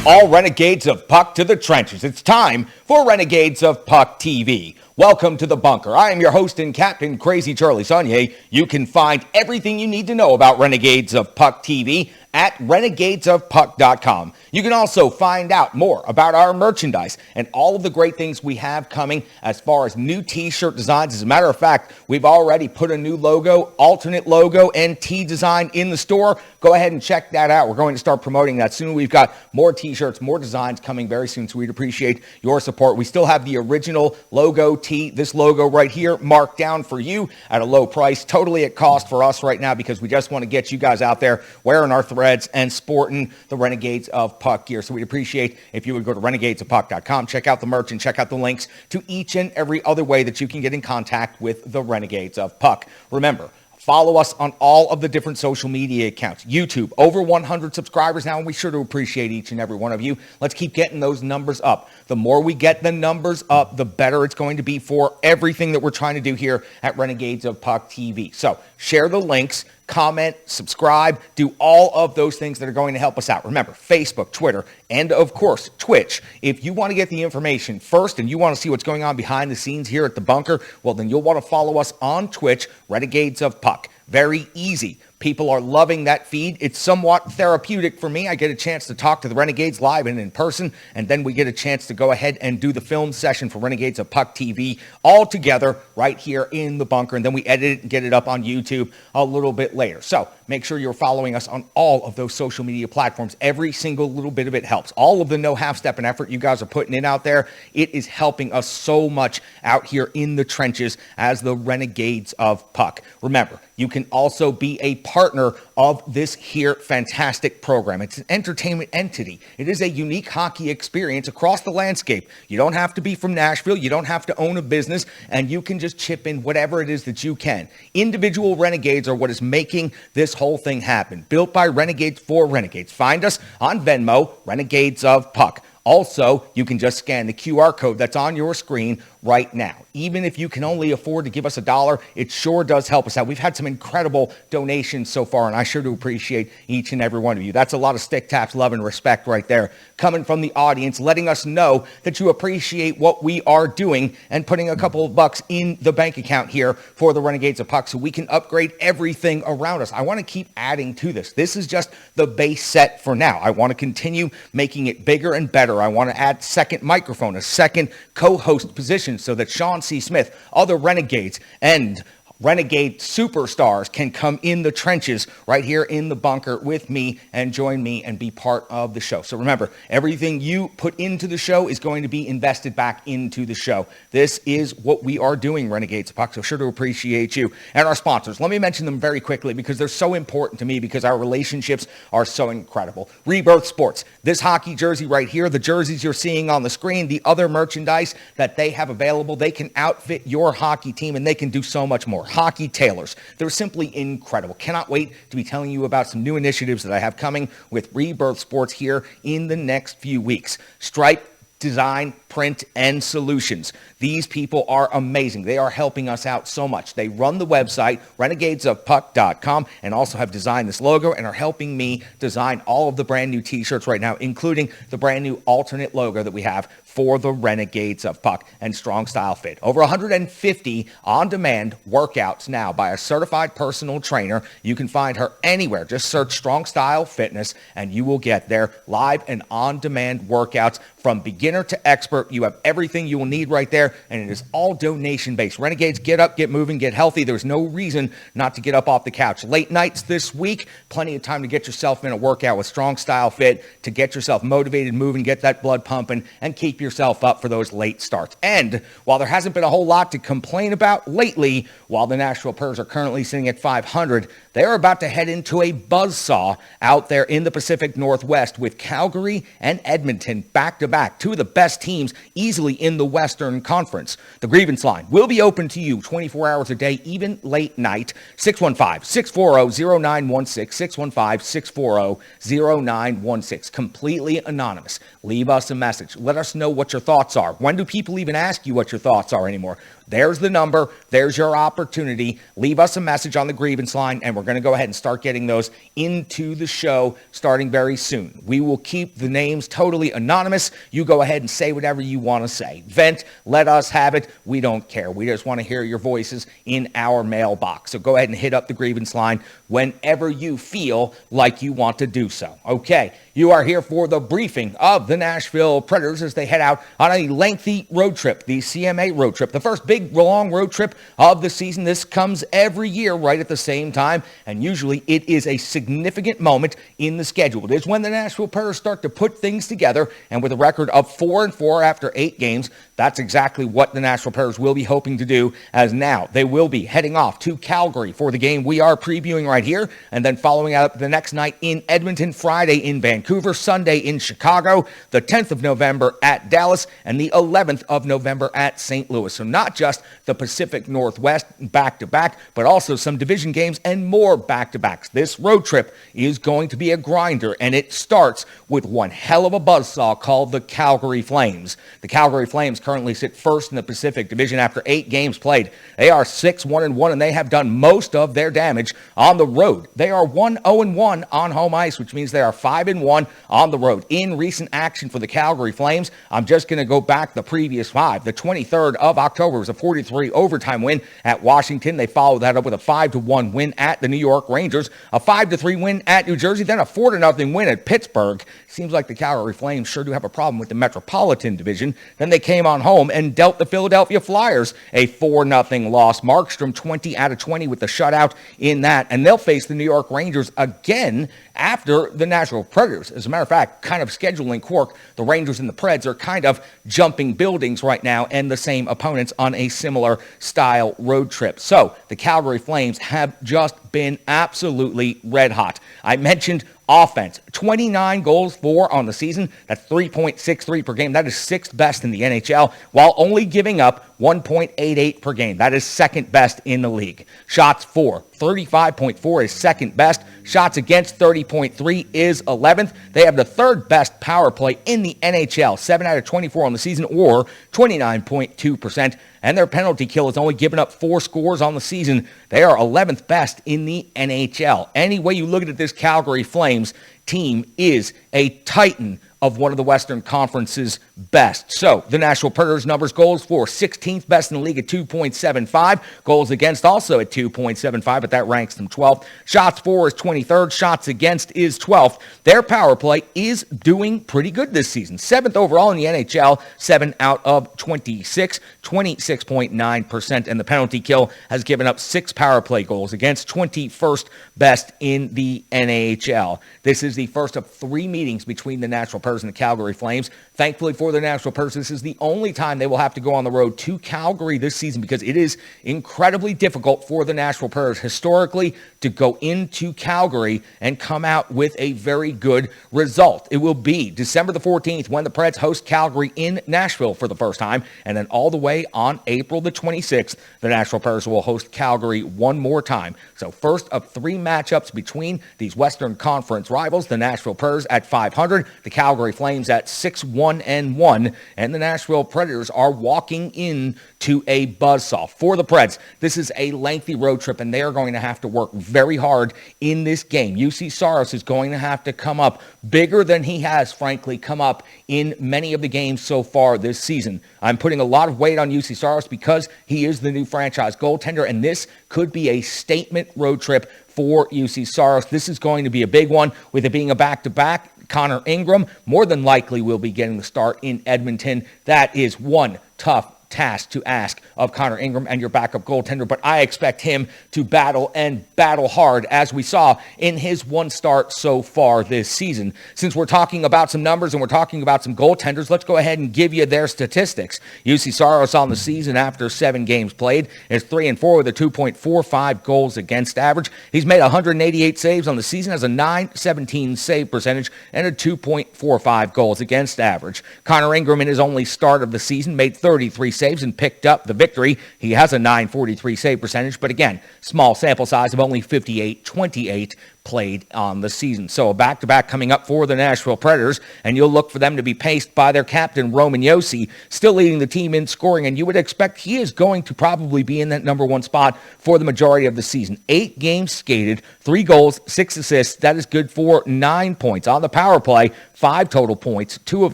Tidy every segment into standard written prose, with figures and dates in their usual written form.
all Renegades of Puck to the trenches. It's time for Renegades of Puck TV. Welcome to the bunker. I am your host and captain, Crazy Charlie Saunier. You can find everything you need to know about Renegades of Puck TV at renegadesofpuck.com. You can also find out more about our merchandise and all of the great things we have coming as far as new t-shirt designs. As a matter of fact, we've already put a new logo, alternate logo, and tee design in the store. Go ahead and check that out. We're going to start promoting that soon. We've got more t-shirts, more designs coming very soon, so we'd appreciate your support. We still have the original logo tee, this logo right here, marked down for you at a low price, totally at cost for us right now, because we just want to get you guys out there wearing our threads and sporting the Renegades of Puck gear. So we'd appreciate if you would go to renegadesofpuck.com, check out the merch, and check out the links to each and every other way that you can get in contact with the Renegades of Puck. Remember, follow us on all of the different social media accounts. YouTube, over 100 subscribers now, and we sure do appreciate each and every one of you. Let's keep getting those numbers up. The more we get the numbers up, the better it's going to be for everything that we're trying to do here at Renegades of Puck TV. So share the links, comment, subscribe, do all of those things that are going to help us out. Remember, Facebook, Twitter, and of course, Twitch. If you want to get the information first and you want to see what's going on behind the scenes here at the bunker, well, then you'll want to follow us on Twitch, Renegades of Puck. Very easy. People are loving that feed. It's somewhat therapeutic for me. I get a chance to talk to the Renegades live and in person, and then we get a chance to go ahead and do the film session for Renegades of Puck TV all together right here in the bunker, and then we edit it and get it up on YouTube a little bit later. So make sure you're following us on all of those social media platforms. Every single little bit of it helps. All of the no half-step and effort you guys are putting in out there, it is helping us so much out here in the trenches as the Renegades of Puck. Remember, you can also be a partner of this here fantastic program. It's an entertainment entity. It is a unique hockey experience across the landscape. You don't have to be from Nashville. You don't have to own a business, and you can just chip in whatever it is that you can. Individual Renegades are what is making this whole thing happen. Built by Renegades for Renegades. Find us on Venmo, Renegades of Puck. Also, you can just scan the QR code that's on your screen right now. Even if you can only afford to give us $1, it sure does help us out. We've had some incredible donations so far, and I sure do appreciate each and every one of you. That's a lot of stick taps, love, and respect right there coming from the audience, letting us know that you appreciate what we are doing and putting a couple of bucks in the bank account here for the Renegades of Puck so we can upgrade everything around us. I want to keep adding to this. This is just the base set for now. I want to continue making it bigger and better. I want to add second microphone, a second co-host position, so that Sean C. Smith, other Renegades, and Renegade superstars can come in the trenches right here in the bunker with me and join me and be part of the show. So remember, everything you put into the show is going to be invested back into the show. This is what we are doing, Renegades of Puck, so sure to appreciate you. And our sponsors, let me mention them very quickly because they're so important to me, because our relationships are so incredible. Rebirth Sports, this hockey jersey right here, the jerseys you're seeing on the screen, the other merchandise that they have available, they can outfit your hockey team, and they can do so much more. Hockey tailors, they're simply incredible. Cannot wait to be telling you about some new initiatives that I have coming with Rebirth Sports here in the next few weeks. Stripe Design, Print, and Solutions. These people are amazing. They are helping us out so much. They run the website, renegadesofpuck.com, and also have designed this logo and are helping me design all of the brand new t-shirts right now, including the brand new alternate logo that we have for the Renegades of Puck and Strong Style Fit. Over 150 on-demand workouts now by a certified personal trainer. You can find her anywhere. Just search Strong Style Fitness and you will get there. Live and on-demand workouts from beginner to expert. You have everything you will need right there, and it is all donation-based. Renegades, get up, get moving, get healthy. There's no reason not to get up off the couch. Late nights this week, plenty of time to get yourself in a workout with Strong Style Fit to get yourself motivated, moving, get that blood pumping, and keep yourself up for those late starts. And while there hasn't been a whole lot to complain about lately, while the Nashville Purrs are currently sitting at 500, they're about to head into a buzzsaw out there in the Pacific Northwest with Calgary and Edmonton back-to-back, two of the best teams easily in the Western Conference. The grievance line will be open to you 24 hours a day, even late night. 615-640-0916, 615-640-0916. Completely anonymous. Leave us a message. Let us know what your thoughts are. When do people even ask you what your thoughts are anymore? there's the number. There's your opportunity. Leave us a message on the grievance line, and we're going to go ahead and start getting those into the show starting very soon. We will keep the names totally anonymous. You go ahead and say whatever you want to say. Vent, let us have it. We don't care. We just want to hear your voices in our mailbox. So go ahead and hit up the grievance line whenever you feel like you want to do so. Okay, you are here for the briefing of the Nashville Predators as they head out on a lengthy road trip, the CMA road trip, the first big long road trip of the season. This comes every year right at the same time, and usually it is a significant moment in the schedule. It is when the Nashville Predators start to put things together, and with a record of 4-4 after 8 games, that's exactly what the Nashville Predators will be hoping to do, as now they will be heading off to Calgary for the game we are previewing right here, and then following up the next night in Edmonton, Friday in Vancouver, Sunday in Chicago, the 10th of November at Dallas, and the 11th of November at St. Louis. So not just the Pacific Northwest back-to-back, but also some division games and more back-to-backs. This road trip is going to be a grinder, and it starts with one hell of a buzzsaw called the Calgary Flames. The Calgary Flames currently sit first in the Pacific Division after 8 games played. They are 6-1-1, and they have done most of their damage on the road. They are 1-0-1 on home ice, which means they are 5-1 on the road. In recent action for the Calgary Flames, I'm just going to go back the previous 5. The 23rd of October was a 43 overtime win at Washington. They followed that up with a 5-1 win at the New York Rangers, a 5-3 win at New Jersey, then a 4-0 win at Pittsburgh. Seems like the Calgary Flames sure do have a problem with the Metropolitan Division. Then they came on home and dealt the Philadelphia Flyers a 4-0 loss. Markstrom 20 out of 20 with the shutout in that, and they'll face the New York Rangers again after the Nashville Predators. As a matter of fact, kind of scheduling quirk, the Rangers and the Preds are kind of jumping buildings right now, and the same opponents on a similar style road trip. So the Calgary Flames have just been absolutely red hot. I mentioned offense, 29 goals for on the season. That's 3.63 per game. That is 6th best in the NHL, while only giving up 1.88 per game. That is 2nd best in the league. Shots for, 35.4 is 2nd best. Shots against, 30.3 is 11th. They have the 3rd best power play in the NHL, 7 out of 24 on the season, or 29.2%. And their penalty kill has only given up 4 scores on the season. They are 11th best in the NHL. Any way you look at it, this Calgary Flames team is a titan of one of the Western Conference's best. So the Nashville Predators numbers: goals for 16th best in the league at 2.75. Goals against also at 2.75, but that ranks them 12th. Shots for is 23rd. Shots against is 12th. Their power play is doing pretty good this season. 7th overall in the NHL, 7 out of 26, 26.9%. And the penalty kill has given up 6 power play goals against, 21st best in the NHL. This is the first of 3 meetings between the Nashville Predators and the Calgary Flames. Thankfully for the Nashville Predators, this is the only time they will have to go on the road to Calgary this season, because it is incredibly difficult for the Nashville Predators historically to go into Calgary and come out with a very good result. It will be December the 14th when the Preds host Calgary in Nashville for the first time, and then all the way on April the 26th, the Nashville Predators will host Calgary one more time. So first of 3 matchups between these Western Conference rivals, the Nashville Predators at 500, the Calgary Flames at 6-1-1, and the Nashville Predators are walking into a buzzsaw. For the Preds, this is a lengthy road trip, and they are going to have to work very hard in this game. UC Saros is going to have to come up bigger than he has, frankly, come up in many of the games so far this season. I'm putting a lot of weight on UC Saros because he is the new franchise goaltender, and this could be a statement road trip for UC Saros. This is going to be a big one, with it being a back-to-back. Connor Ingram more than likely will be getting the start in Edmonton. That is one tough task to ask of Connor Ingram and your backup goaltender, but I expect him to battle and battle hard, as we saw in his one start so far this season. Since we're talking about some numbers and we're talking about some goaltenders, let's go ahead and give you their statistics. UC Saros on the season after 7 games played is 3-4 with a 2.45 goals against average. He's made 188 saves on the season, has a .917 save percentage and a 2.45 goals against average. Connor Ingram in his only start of the season made 33 saves and picked up the victory. He has a .943 save percentage, but again, small sample size of only 58, 28 played on the season. So a back-to-back coming up for the Nashville Predators, and you'll look for them to be paced by their captain, Roman Josi, still leading the team in scoring, and you would expect he is going to probably be in that number one spot for the majority of the season. 8 games skated, 3 goals, 6 assists. That is good for 9 points. On the power play, 5 total points. 2 of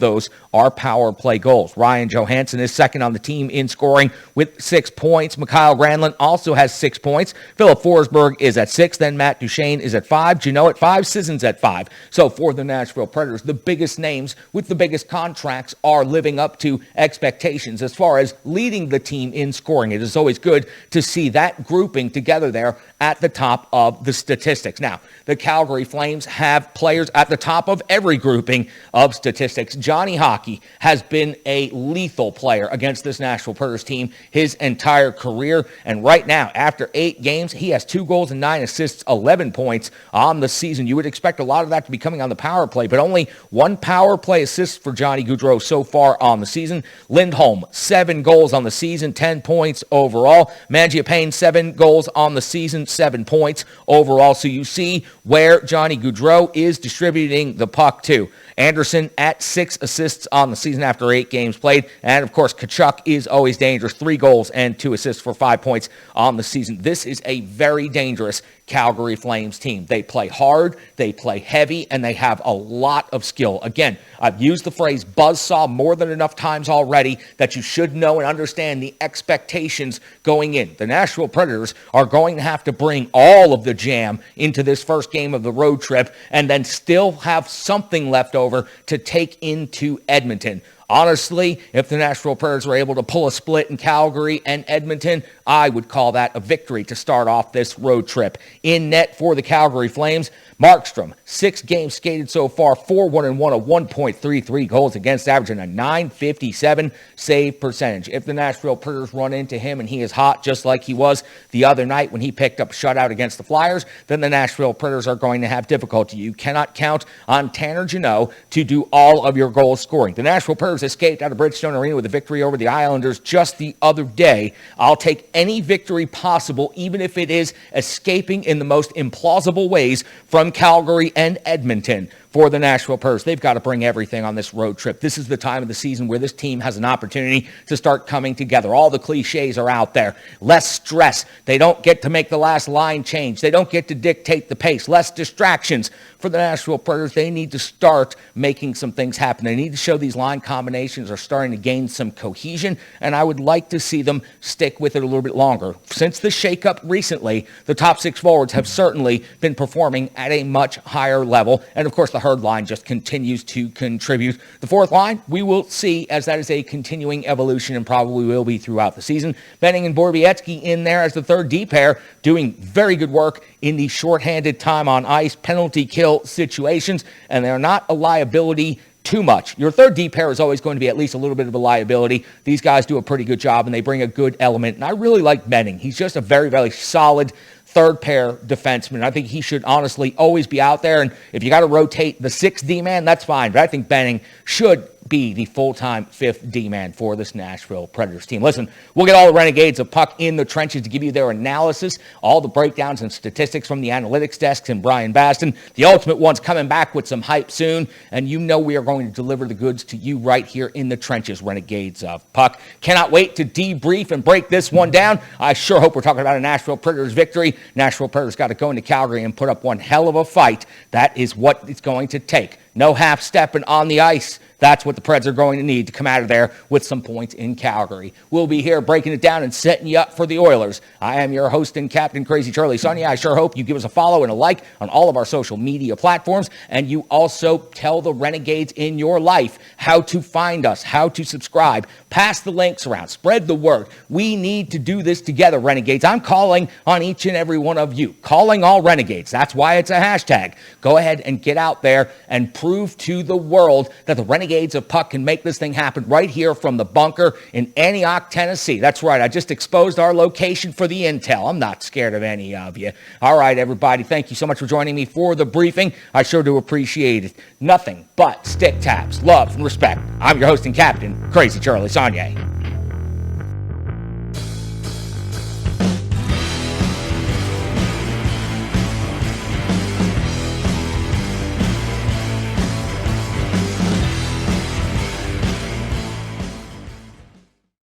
those are power play goals. Ryan Johansson is second on the team in scoring with 6 points. Mikhail Granlund also has 6 points. Philip Forsberg is at 6. Then Matt Duchene is at 5. Gino at 5. Sissons at 5. So for the Nashville Predators, the biggest names with the biggest contracts are living up to expectations as far as leading the team in scoring. It is always good to see that grouping together there at the top of the statistics. Now, the Calgary Flames have players at the top of every grouping of statistics. Johnny Hockey has been a lethal player against this Nashville Predators team his entire career. And right now, after 8 games, he has 2 goals and 9 assists, 11 points on the season. You would expect a lot of that to be coming on the power play, but only 1 power play assist for Johnny Gaudreau so far on the season. Lindholm, 7 goals on the season, 10 points overall. Mangiapane, 7 goals on the season, 7 points overall. So you see where Johnny Gaudreau is distributing the puck to. Anderson at 6 assists on the season after 8 games played. And, of course, Tkachuk is always dangerous. 3 goals and 2 assists for 5 points on the season. This is a very dangerous Calgary Flames team. They play hard, they play heavy, and they have a lot of skill. Again, I've used the phrase buzzsaw more than enough times already that you should know and understand the expectations going in. The Nashville Predators are going to have to bring all of the jam into this first game of the road trip and then still have something left over to take into Edmonton. Honestly, if the Nashville Predators were able to pull a split in Calgary and Edmonton, I would call that a victory to start off this road trip. In net for the Calgary Flames, Markstrom, 6 games skated so far, 4-1-1, a 1.33 goals against average, and a .957 save percentage. If the Nashville Predators run into him and he is hot just like he was the other night when he picked up a shutout against the Flyers, then the Nashville Predators are going to have difficulty. You cannot count on Tanner Jeannot to do all of your goal scoring. The Nashville Predators escaped out of Bridgestone Arena with a victory over the Islanders just the other day. I'll take any victory possible, even if it is escaping in the most implausible ways from Calgary and Edmonton. For the Nashville Predators, they've got to bring everything on this road trip. This is the time of the season where this team has an opportunity to start coming together. All the cliches are out there. Less stress. They don't get to make the last line change. They don't get to dictate the pace. Less distractions. For the Nashville Predators, they need to start making some things happen. They need to show these line combinations are starting to gain some cohesion, and I would like to see them stick with it a little bit longer. Since the shakeup recently, the top 6 forwards have certainly been performing at a much higher level, and of course the third line just continues to contribute. The fourth line, we will see, as that is a continuing evolution and probably will be throughout the season. Benning and Borowiecki in there as the third D pair, doing very good work in the shorthanded time on ice, penalty kill situations, and they're not a liability too much. Your third D pair is always going to be at least a little bit of a liability. These guys do a pretty good job, and they bring a good element, and I really like Benning. He's just a very, very solid third pair defenseman. I think he should honestly always be out there, and if you got to rotate the 6th D-man, that's fine, but I think Benning should be the full-time 5th D-man for this Nashville Predators team. Listen, we'll get all the Renegades of Puck in the trenches to give you their analysis, all the breakdowns and statistics from the analytics desks and Brian Baston. The Ultimate One's coming back with some hype soon, and you know we are going to deliver the goods to you right here in the trenches, Renegades of Puck. Cannot wait to debrief and break this one down. I sure hope we're talking about a Nashville Predators victory. Nashville Predators got to go into Calgary and put up one hell of a fight. That is what it's going to take. No half-stepping on the ice. That's what the Preds are going to need to come out of there with some points in Calgary. We'll be here breaking it down and setting you up for the Oilers. I am your host and Captain Crazy Charlie Sonia. I sure hope you give us a follow and a like on all of our social media platforms, and you also tell the Renegades in your life how to find us, how to subscribe. Pass the links around. Spread the word. We need to do this together, Renegades. I'm calling on each and every one of you. Calling all Renegades. That's why it's a hashtag. Go ahead and get out there and prove to the world that the Renegades of Puck can make this thing happen right here from the bunker in Antioch, Tennessee. That's right. I just exposed our location for the intel. I'm not scared of any of you. All right, everybody. Thank you so much for joining me for the briefing. I sure do appreciate it. Nothing but stick taps, love, and respect. I'm your host and captain, Crazy Charlie Sonia.